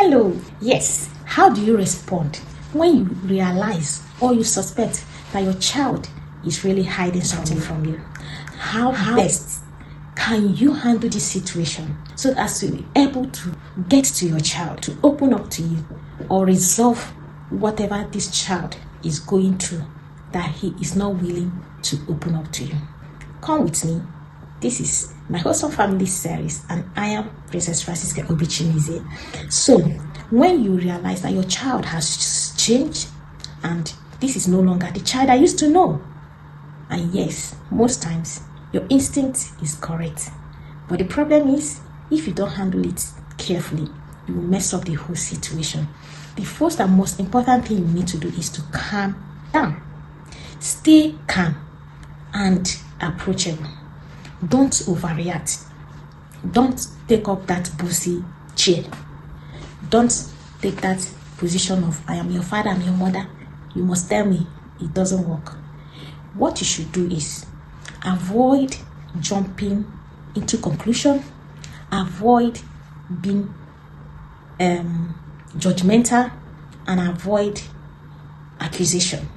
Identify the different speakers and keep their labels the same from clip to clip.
Speaker 1: Hello. Yes, how do you respond when you realize or you suspect that your child is really hiding something from you? How best can you handle this situation so as to be able to get to your child, to open up to you, or resolve whatever this child is going through that he is not willing to open up to you? Come with me. This is my Wholesome Family series, and I am Princess Francisca Obichimize. So, when you realize that your child has changed and this is no longer the child I used to know, and yes, most times your instinct is correct, but the problem is if you don't handle it carefully, you will mess up the whole situation. The first and most important thing you need to do is to calm down. Stay calm and approachable. Don't overreact. Don't take up that bossy chair. Don't take that position of I am your father, I'm your mother, you must tell me. It doesn't work. What you should do is avoid jumping into conclusion, avoid being judgmental, and avoid accusation.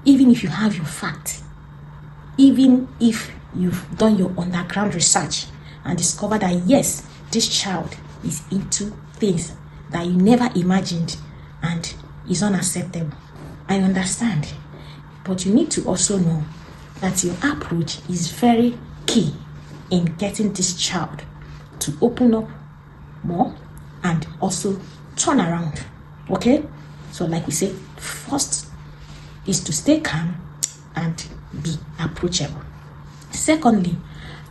Speaker 1: Even if you have your fact, even if you've done your underground research and discovered that yes, this child is into things that you never imagined and is unacceptable, I understand, but you need to also know that your approach is very key in getting this child to open up more and also turn around. Okay, so like we said, first is to stay calm and be approachable. Secondly,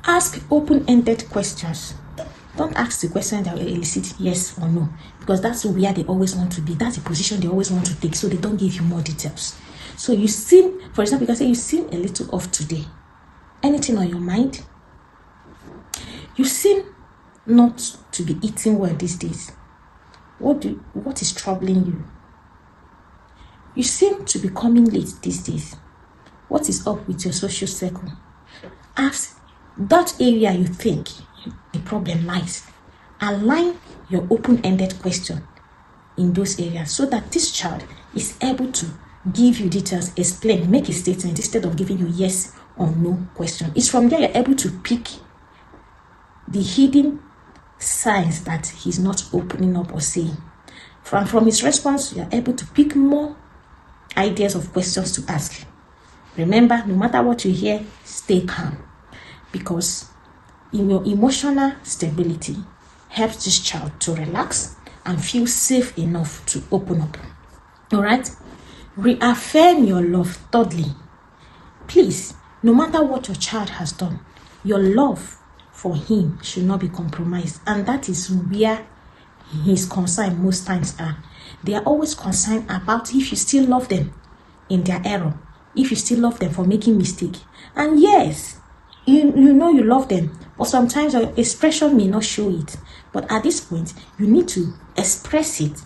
Speaker 1: ask open-ended questions. Don't ask the question that will elicit yes or no, because that's where they always want to be. That's the position they always want to take, so they don't give you more details. So you seem, for example, you can say you seem a little off today. Anything on your mind? You seem not to be eating well these days. What is troubling you? You seem to be coming late these days. What is up with your social circle? Ask that area you think the problem lies. Align your open-ended question in those areas so that this child is able to give you details, explain, make a statement instead of giving you yes or no question. It's from there you're able to pick the hidden signs that he's not opening up or saying. From his response, you're able to pick more ideas of questions to ask. Remember, no matter what you hear, stay calm, because in your emotional stability helps this child to relax and feel safe enough to open up. All right? Reaffirm your love. Thirdly, please, no matter what your child has done, your love for him should not be compromised, and that is where his concern most times are. They are always concerned about if you still love them in their error, if you still love them for making mistake. And yes, you know you love them, but sometimes your expression may not show it. But at this point, you need to express it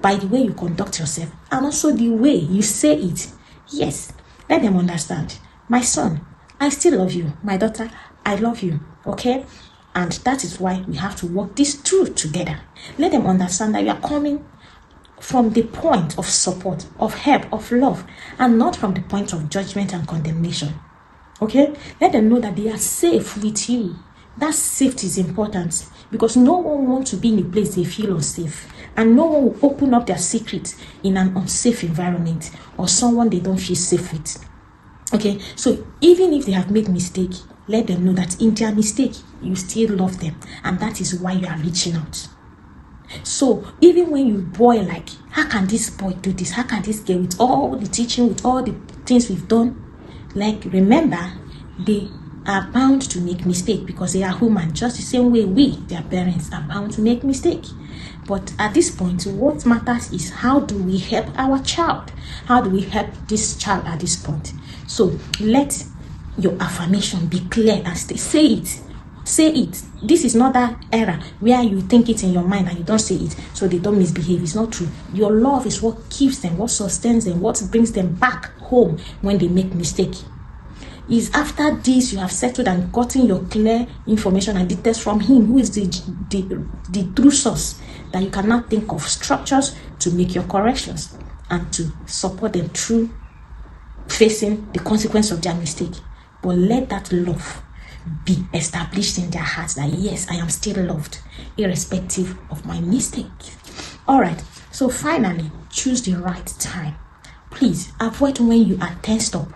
Speaker 1: by the way you conduct yourself and also the way you say it. Yes, let them understand. My son, I still love you. My daughter, I love you. Okay? And that is why we have to work this through together. Let them understand that you are coming from the point of support, of help, of love, and not from the point of judgment and condemnation. Okay? Let them know that they are safe with you. That safety is important, because no one wants to be in a place they feel unsafe, and no one will open up their secrets in an unsafe environment or someone they don't feel safe with. Okay? So even if they have made mistake, let them know that in their mistake, you still love them, and that is why you are reaching out. So even when you boil, like, how can this boy do this? How can this girl, with all the teaching, with all the things we've done? Like, remember, they are bound to make mistake because they are human, just the same way we, their parents, are bound to make mistake. But at this point, what matters is how do we help our child? How do we help this child at this point? So let your affirmation be clear and say it. Say it. This is not that era where you think it in your mind and you don't say it, so they don't misbehave. It's not true. Your love is what keeps them, what sustains them, what brings them back home when they make mistake. It's after this you have settled and gotten your clear information and details from him, who is the true source, that you cannot think of structures to make your corrections and to support them through facing the consequence of their mistake. But let that love be established in their hearts, that yes, I am still loved irrespective of my mistakes. All right, so finally, choose the right time. Please avoid when you are tensed up.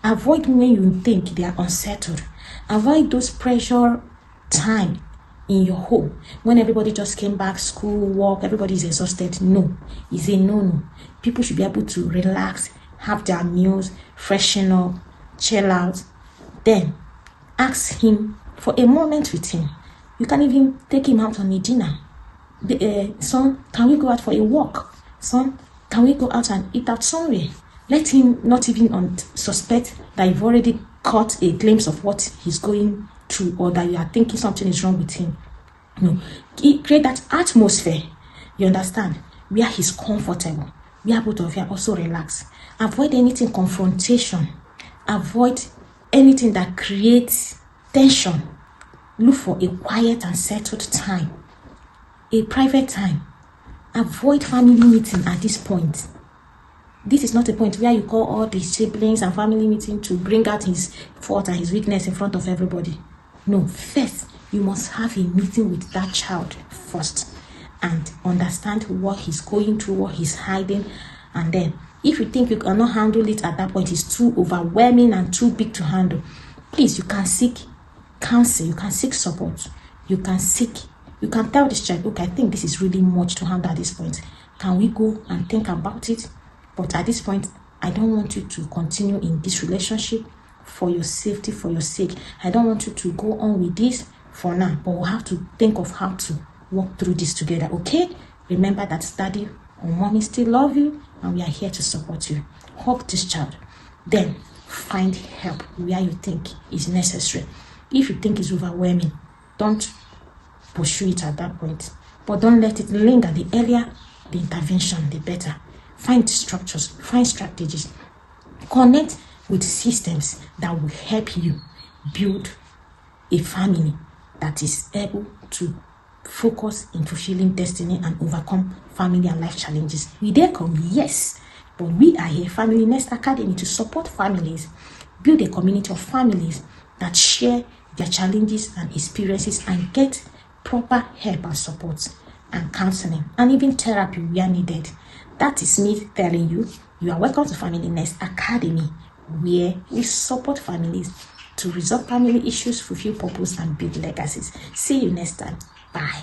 Speaker 1: Avoid when you think they are unsettled. Avoid those pressure time in your home when everybody just came back, school, work, everybody is exhausted. No, it's a no. People should be able to relax, have their meals, freshen up, chill out. Then ask him for a moment with him. You can even take him out on a dinner. Son, can we go out for a walk? Son, can we go out and eat out somewhere? Let him not even suspect that you've already caught a glimpse of what he's going through, or that you are thinking something is wrong with him. No, create that atmosphere, you understand, where he's comfortable, where both of you are also relaxed. Avoid anything confrontation. Avoid anything that creates tension. Look for a quiet and settled time, a private time. Avoid family meeting at this point. This is not a point where you call all the siblings and family meeting to bring out his fault and his weakness in front of everybody. No, first, you must have a meeting with that child first and understand what he's going through, what he's hiding. And then, if you think you cannot handle it at that point, it's too overwhelming and too big to handle, please, you can seek counsel, you can seek support, you can tell this child, okay, I think this is really much to handle at this point. Can we go and think about it? But at this point, I don't want you to continue in this relationship for your safety, for your sake. I don't want you to go on with this for now, but we'll have to think of how to walk through this together, okay? Remember that daddy or mommy still love you, and we are here to support you. Hug this child. Then find help where you think is necessary. If you think it's overwhelming, don't pursue it at that point. But don't let it linger. The earlier the intervention, the better. Find structures, find strategies. Connect with systems that will help you build a family that is able to focus in fulfilling destiny and overcome family and life challenges. We dare come, yes, but we are here, Family Nest Academy, to support families, build a community of families that share their challenges and experiences and get proper help and support and counseling and even therapy where needed. That is me telling you, you are welcome to Family Nest Academy, where we support families to resolve family issues, fulfill purpose, and build legacies. See you next time. Bye.